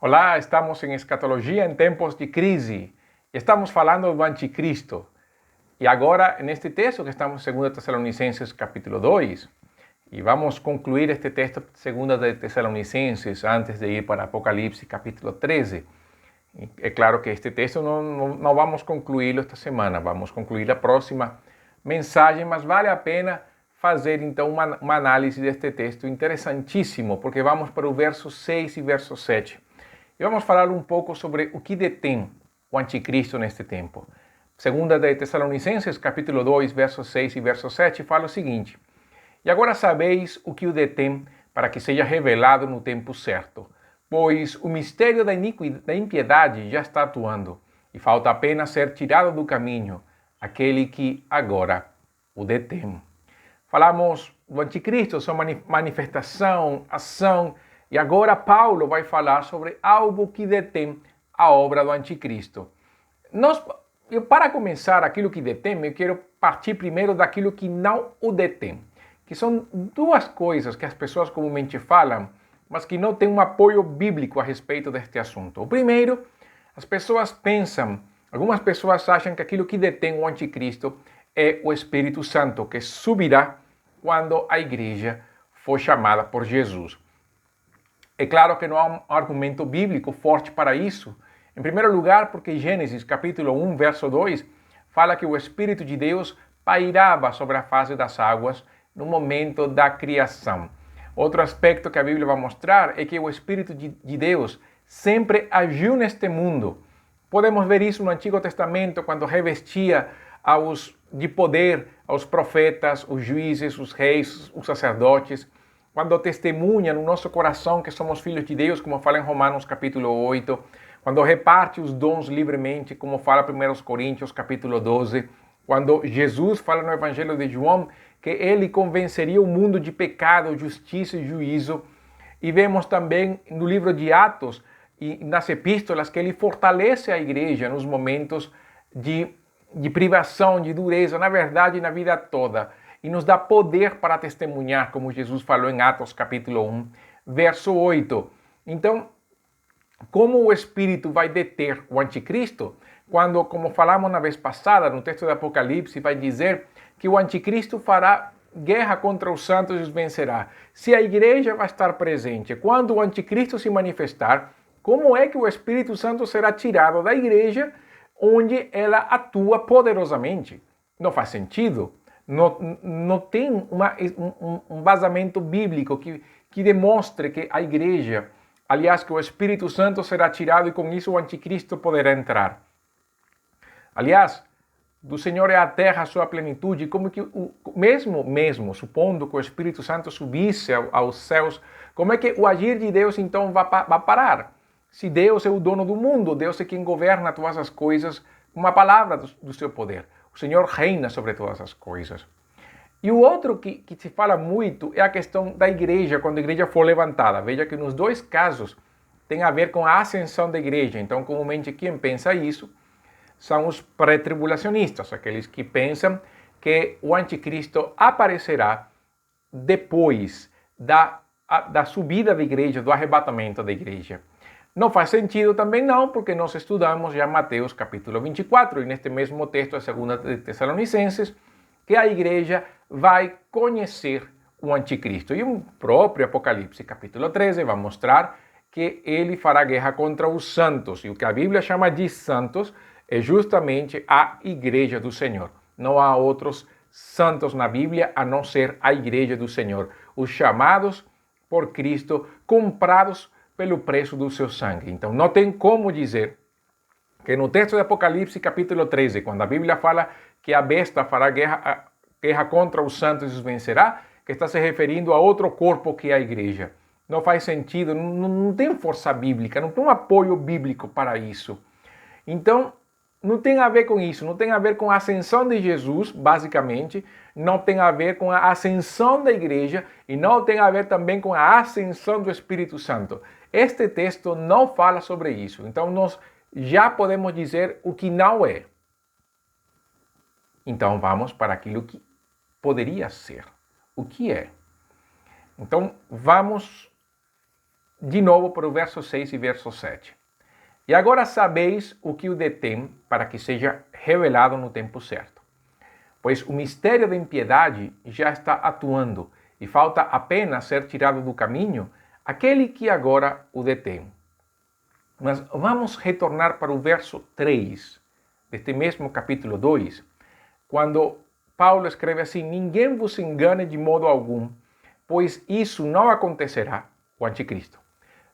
Olá, estamos em Escatologia em tempos de crise. Estamos falando do Anticristo. E agora, neste texto que estamos em 2 Tessalonicenses capítulo 2, e vamos concluir este texto 2 Tessalonicenses antes de ir para Apocalipse capítulo 13. É claro que este texto não vamos concluí-lo esta semana, vamos concluir a próxima mensagem, mas vale a pena fazer então uma análise deste texto interessantíssimo, porque vamos para o verso 6 e verso 7. E vamos falar um pouco sobre o que detém o anticristo neste tempo. 2 Tessalonicenses, capítulo 2, versos 6 e verso 7, fala o seguinte: E agora sabeis o que o detém, para que seja revelado no tempo certo. Pois o mistério da impiedade já está atuando, e falta apenas ser tirado do caminho aquele que agora o detém. Falamos do anticristo, sua manifestação, ação, e agora Paulo vai falar sobre algo que detém a obra do anticristo. Para começar aquilo que detém, eu quero partir primeiro daquilo que não o detém, que são duas coisas que as pessoas comumente falam, mas que não têm um apoio bíblico a respeito deste assunto. O primeiro, as pessoas pensam, algumas pessoas acham que aquilo que detém o anticristo é o Espírito Santo, que subirá quando a igreja for chamada por Jesus. É claro que não há um argumento bíblico forte para isso. Em primeiro lugar, porque Gênesis capítulo 1, verso 2, fala que o Espírito de Deus pairava sobre a face das águas no momento da criação. Outro aspecto que a Bíblia vai mostrar é que o Espírito de Deus sempre agiu neste mundo. Podemos ver isso no Antigo Testamento, quando revestia de poder aos profetas, os juízes, os reis, os sacerdotes, quando testemunha no nosso coração que somos filhos de Deus, como fala em Romanos capítulo 8, quando reparte os dons livremente, como fala em 1 Coríntios capítulo 12, quando Jesus fala no Evangelho de João que ele convenceria o mundo de pecado, justiça e juízo. E vemos também no livro de Atos e nas epístolas que ele fortalece a igreja nos momentos de privação, de dureza, na verdade, na vida toda. E nos dá poder para testemunhar, como Jesus falou em Atos capítulo 1, verso 8. Então, como o Espírito vai deter o anticristo? Quando, como falamos na vez passada, no texto do Apocalipse, vai dizer que o anticristo fará guerra contra os santos e os vencerá. Se a igreja vai estar presente, quando o anticristo se manifestar, como é que o Espírito Santo será tirado da igreja, onde ela atua poderosamente? Não faz sentido. Não tem um vazamento bíblico que demonstre que a igreja, aliás, que o Espírito Santo será tirado e com isso o anticristo poderá entrar. Aliás, do Senhor é a terra a sua plenitude, como que mesmo supondo que o Espírito Santo subisse aos céus, como é que o agir de Deus então vai parar? Se Deus é o dono do mundo, Deus é quem governa todas as coisas com uma palavra do seu poder. O Senhor reina sobre todas as coisas. E o outro que se fala muito é a questão da igreja, quando a igreja for levantada. Veja que nos dois casos tem a ver com a ascensão da igreja. Então, comumente, quem pensa isso são os pré-tribulacionistas, aqueles que pensam que o anticristo aparecerá depois da subida da igreja, do arrebatamento da igreja. Não faz sentido também não, porque nós estudamos já Mateus capítulo 24, e neste mesmo texto, a 2 Tessalonicenses, que a igreja vai conhecer o anticristo. E o próprio Apocalipse capítulo 13 vai mostrar que ele fará guerra contra os santos. E o que a Bíblia chama de santos é justamente a igreja do Senhor. Não há outros santos na Bíblia a não ser a igreja do Senhor. Os chamados por Cristo, comprados pelo preço do seu sangue. Então não tem como dizer que no texto de Apocalipse capítulo 13, quando a Bíblia fala que a besta fará guerra contra os santos e os vencerá, que está se referindo a outro corpo que é a igreja. Não faz sentido, não tem força bíblica, não tem um apoio bíblico para isso. Então, não tem a ver com isso, não tem a ver com a ascensão de Jesus, basicamente, não tem a ver com a ascensão da igreja e não tem a ver também com a ascensão do Espírito Santo. Este texto não fala sobre isso, então nós já podemos dizer o que não é. Então vamos para aquilo que poderia ser. O que é? Então vamos de novo para o verso 6 e verso 7. E agora sabeis o que o detém para que seja revelado no tempo certo. Pois o mistério da impiedade já está atuando e falta apenas ser tirado do caminho aquele que agora o detém. Mas vamos retornar para o verso 3 deste mesmo capítulo 2, quando Paulo escreve assim: ninguém vos engane de modo algum, pois isso não acontecerá, o anticristo,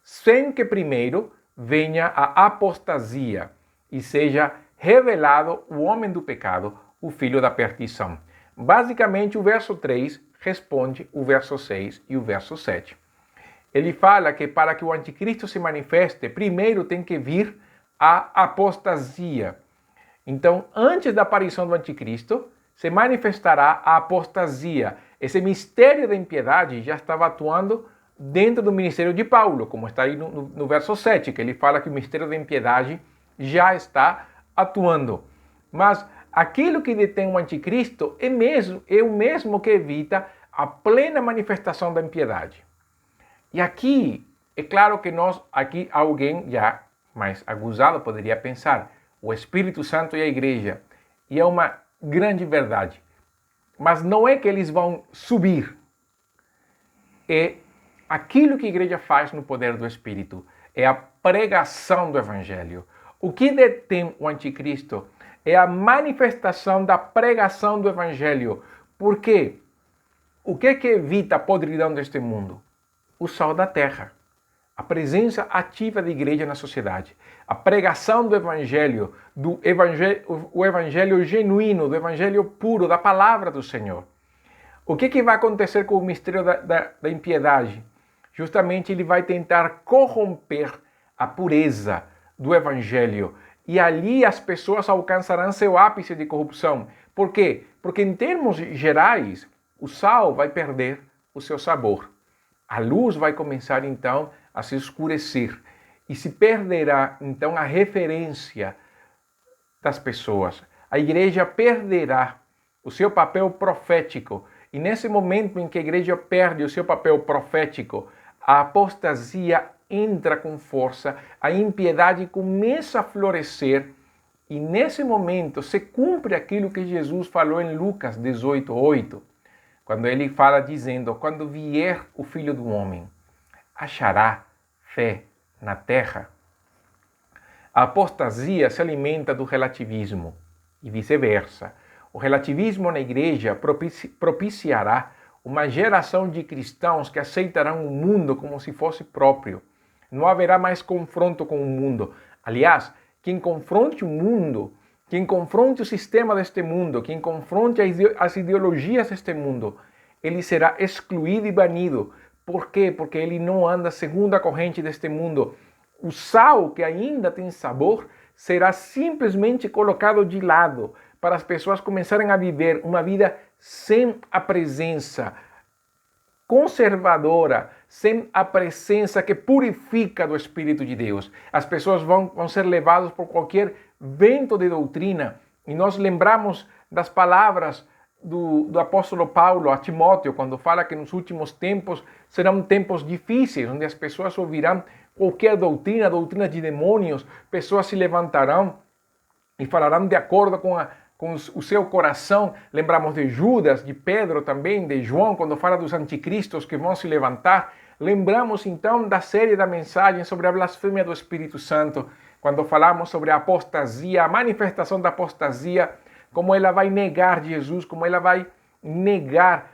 sem que primeiro venha a apostasia e seja revelado o homem do pecado, o filho da perdição. Basicamente, o verso 3 responde o verso 6 e o verso 7. Ele fala que para que o anticristo se manifeste, primeiro tem que vir a apostasia. Então, antes da aparição do anticristo, se manifestará a apostasia. Esse mistério da impiedade já estava atuando dentro do ministério de Paulo, como está aí no verso 7, que ele fala que o mistério da impiedade já está atuando. Mas aquilo que detém o anticristo é o mesmo que evita a plena manifestação da impiedade. E aqui, é claro que aqui alguém já mais aguzado poderia pensar, o Espírito Santo e a igreja. E é uma grande verdade. Mas não é que eles vão subir. É aquilo que a igreja faz no poder do Espírito. É a pregação do Evangelho. O que detém o anticristo é a manifestação da pregação do Evangelho. Por quê? O que evita a podridão deste mundo? O sal da terra. A presença ativa da igreja na sociedade. A pregação do Evangelho, o Evangelho genuíno, do Evangelho puro, da palavra do Senhor. O que vai acontecer com o mistério da impiedade? Justamente ele vai tentar corromper a pureza do Evangelho. E ali as pessoas alcançarão seu ápice de corrupção. Por quê? Porque em termos gerais, o sal vai perder o seu sabor. A luz vai começar então a se escurecer e se perderá então a referência das pessoas. A igreja perderá o seu papel profético e nesse momento em que a igreja perde o seu papel profético, a apostasia entra com força, a impiedade começa a florescer e nesse momento se cumpre aquilo que Jesus falou em Lucas 18:8. Quando ele fala dizendo, quando vier o Filho do Homem, achará fé na terra? A apostasia se alimenta do relativismo e vice-versa. O relativismo na igreja propiciará uma geração de cristãos que aceitarão o mundo como se fosse próprio. Não haverá mais confronto com o mundo. Aliás, quem confronte o mundo, quem confronte o sistema deste mundo, quem confronte as ideologias deste mundo, ele será excluído e banido. Por quê? Porque ele não anda segundo a corrente deste mundo. O sal, que ainda tem sabor, será simplesmente colocado de lado para as pessoas começarem a viver uma vida sem a presença conservadora, sem a presença que purifica do Espírito de Deus. As pessoas vão ser levadas por qualquer vento de doutrina. E nós lembramos das palavras do apóstolo Paulo a Timóteo, quando fala que nos últimos tempos serão tempos difíceis, onde as pessoas ouvirão qualquer doutrina de demônios, pessoas se levantarão e falarão de acordo com o seu coração. Lembramos de Judas, de Pedro também, de João, quando fala dos anticristos que vão se levantar. Lembramos então da série da mensagem sobre a blasfêmia do Espírito Santo, quando falamos sobre a apostasia, a manifestação da apostasia, como ela vai negar Jesus, como ela vai negar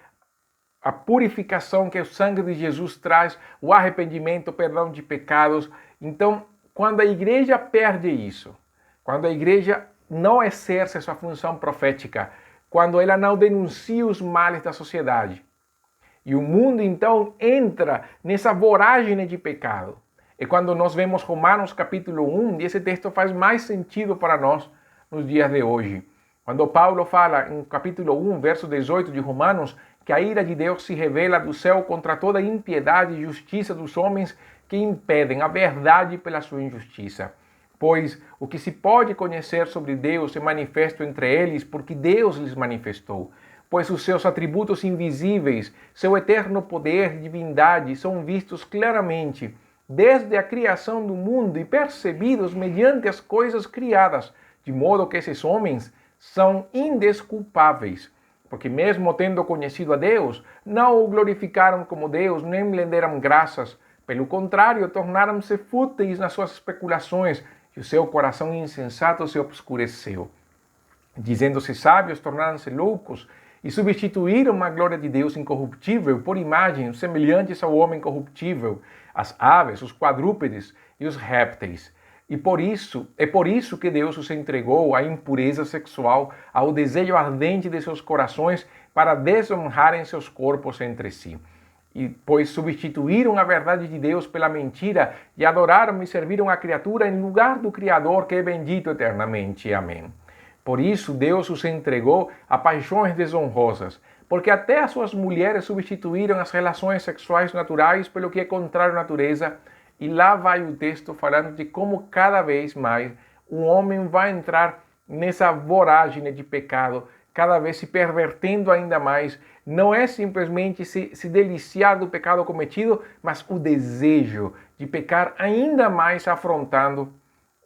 a purificação que o sangue de Jesus traz, o arrependimento, o perdão de pecados. Então, quando a igreja perde isso, quando a igreja não exerce sua função profética, quando ela não denuncia os males da sociedade, e o mundo então entra nessa voragem de pecado. É quando nós vemos Romanos capítulo 1, e esse texto faz mais sentido para nós nos dias de hoje. Quando Paulo fala em capítulo 1, verso 18 de Romanos, que a ira de Deus se revela do céu contra toda a impiedade e justiça dos homens que impedem a verdade pela sua injustiça. Pois o que se pode conhecer sobre Deus é manifesto entre eles, porque Deus lhes manifestou. Pois os seus atributos invisíveis, seu eterno poder e divindade são vistos claramente, desde a criação do mundo e percebidos mediante as coisas criadas, de modo que esses homens são indesculpáveis, porque mesmo tendo conhecido a Deus, não o glorificaram como Deus, nem lhe deram graças. Pelo contrário, tornaram-se fúteis nas suas especulações, e o seu coração insensato se obscureceu. Dizendo-se sábios, tornaram-se loucos, e substituíram a glória de Deus incorruptível por imagens semelhantes ao homem corruptível, as aves, os quadrúpedes e os répteis. E por isso que Deus os entregou à impureza sexual, ao desejo ardente de seus corações, para desonrarem seus corpos entre si. E pois substituíram a verdade de Deus pela mentira e adoraram e serviram a criatura em lugar do Criador, que é bendito eternamente. Amém. Por isso Deus os entregou a paixões desonrosas, porque até as suas mulheres substituíram as relações sexuais naturais pelo que é contrário à natureza. E lá vai o texto falando de como cada vez mais o homem vai entrar nessa voragem de pecado, cada vez se pervertendo ainda mais. Não é simplesmente se deliciar do pecado cometido, mas o desejo de pecar ainda mais afrontando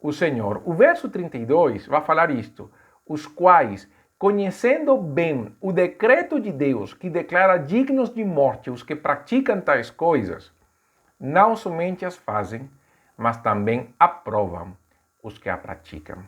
o Senhor. O verso 32 vai falar isto: os quais, conhecendo bem o decreto de Deus, que declara dignos de morte os que praticam tais coisas, não somente as fazem, mas também aprovam os que a praticam.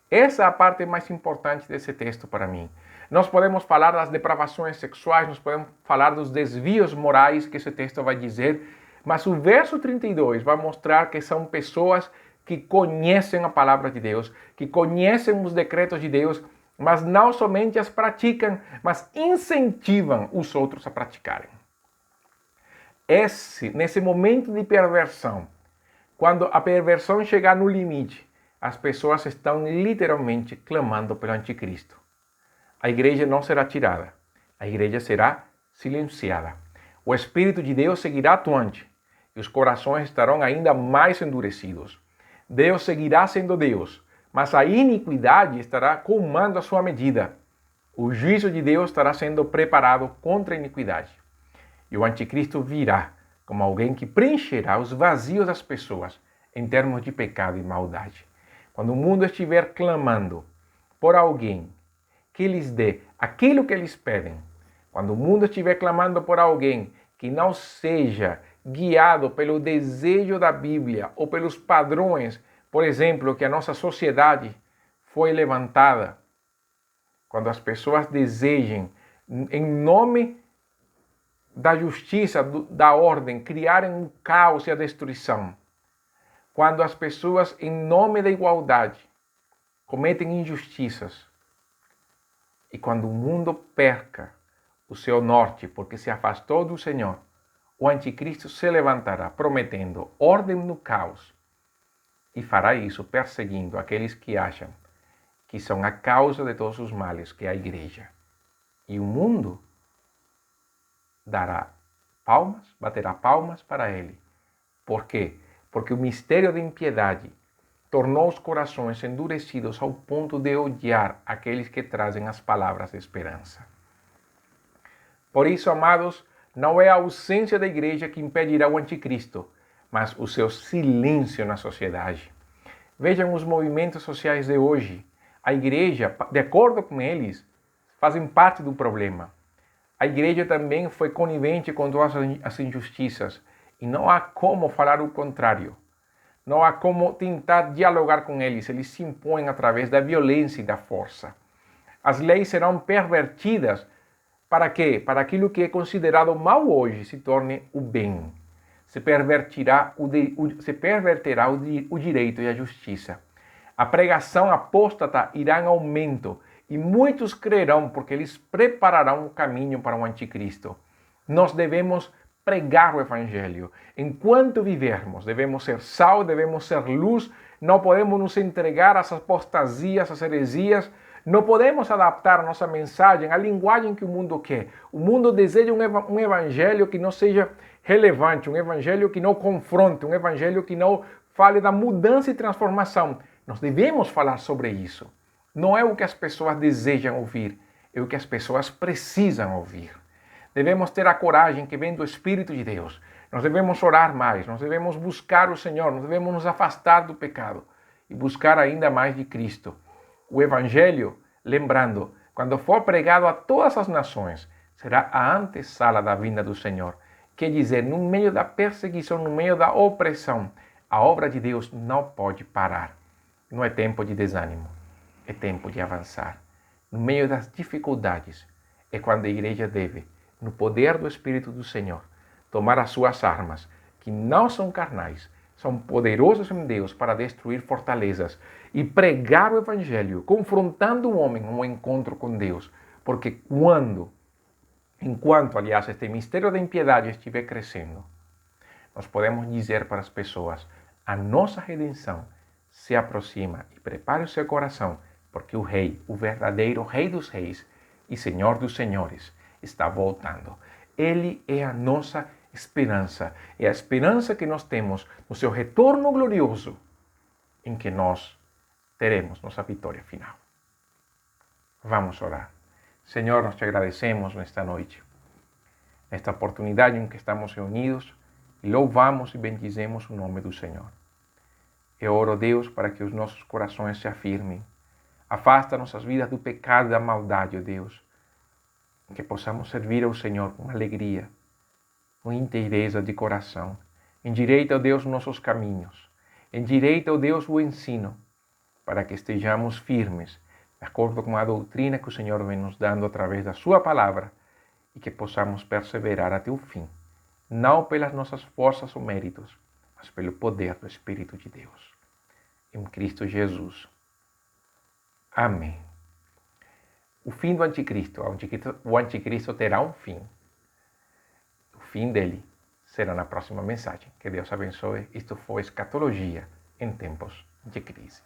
Essa é a parte mais importante desse texto para mim. Nós podemos falar das depravações sexuais, nós podemos falar dos desvios morais que esse texto vai dizer, mas o verso 32 vai mostrar que são pessoas que conhecem a palavra de Deus, que conhecem os decretos de Deus, mas não somente as praticam, mas incentivam os outros a praticarem. Nesse momento de perversão, quando a perversão chegar no limite, as pessoas estão literalmente clamando pelo anticristo. A igreja não será tirada, a igreja será silenciada. O Espírito de Deus seguirá atuante e os corações estarão ainda mais endurecidos. Deus seguirá sendo Deus, mas a iniquidade estará comando a sua medida. O juízo de Deus estará sendo preparado contra a iniquidade. E o anticristo virá como alguém que preencherá os vazios das pessoas em termos de pecado e maldade. Quando o mundo estiver clamando por alguém que lhes dê aquilo que eles pedem, quando o mundo estiver clamando por alguém que não seja guiado pelo desejo da Bíblia ou pelos padrões, por exemplo, que a nossa sociedade foi levantada, quando as pessoas desejem, em nome da justiça, da ordem, criarem o caos e a destruição. Quando as pessoas, em nome da igualdade, cometem injustiças. E quando o mundo perca o seu norte, porque se afastou do Senhor, o anticristo se levantará, prometendo ordem no caos. E fará isso perseguindo aqueles que acham que são a causa de todos os males, que é a igreja. E o mundo dará palmas, baterá palmas para ele. Por quê? Porque o mistério da impiedade tornou os corações endurecidos ao ponto de odiar aqueles que trazem as palavras de esperança. Por isso, amados, não é a ausência da igreja que impedirá o anticristo, mas o seu silêncio na sociedade. Vejam os movimentos sociais de hoje. A igreja, de acordo com eles, fazem parte do problema. A igreja também foi conivente com todas as injustiças. E não há como falar o contrário. Não há como tentar dialogar com eles. Eles se impõem através da violência e da força. As leis serão pervertidas para quê? Para aquilo que é considerado mal hoje se torne o bem. Se perverterá o direito e a justiça. A pregação apóstata irá em aumento e muitos crerão porque eles prepararão o caminho para o anticristo. Nós devemos pregar o evangelho. Enquanto vivermos, devemos ser sal, devemos ser luz, não podemos nos entregar às apostasias, às heresias, não podemos adaptar a nossa mensagem à linguagem que o mundo quer. O mundo deseja um evangelho que não seja relevante, um evangelho que não confronte, um evangelho que não fale da mudança e transformação. Nós devemos falar sobre isso. Não é o que as pessoas desejam ouvir, é o que as pessoas precisam ouvir. Devemos ter a coragem que vem do Espírito de Deus Nós devemos orar mais, nós devemos buscar o Senhor, nós devemos nos afastar do pecado e buscar ainda mais de Cristo. O Evangelho, lembrando, quando for pregado a todas as nações, será a antessala da vinda do Senhor. Quer dizer, no meio da perseguição, no meio da opressão, a obra de Deus não pode parar. Não é tempo de desânimo, é tempo de avançar. No meio das dificuldades, é quando a igreja deve, no poder do Espírito do Senhor, tomar as suas armas, que não são carnais, são poderosos em Deus para destruir fortalezas e pregar o Evangelho, confrontando o homem no encontro com Deus. Porque enquanto, aliás, este mistério da impiedade estiver crescendo, nós podemos dizer para as pessoas, a nossa redenção se aproxima e prepare o seu coração, porque o Rei, o verdadeiro Rei dos Reis e Senhor dos Senhores, está voltando. Ele é a nossa esperança. É a esperança que nós temos no seu retorno glorioso, em que nós teremos nossa vitória final. Vamos orar. Senhor, nós te agradecemos nesta noite, nesta oportunidade em que estamos reunidos, e louvamos e bendizemos o nome do Senhor. Eu oro, Deus, para que os nossos corações se afirmem. Afasta nossas vidas do pecado e da maldade, ó Deus. Que possamos servir ao Senhor com alegria, com inteireza de coração. Endireita, ó Deus, nossos caminhos. Endireita, ó Deus, o ensino, para que estejamos firmes, de acordo com a doutrina que o Senhor vem nos dando através da sua palavra, e que possamos perseverar até o fim, não pelas nossas forças ou méritos, mas pelo poder do Espírito de Deus. Em Cristo Jesus. Amém. O fim do anticristo. O anticristo terá um fim. O fim dele será na próxima mensagem. Que Deus abençoe. Isto foi Escatologia em tempos de crise.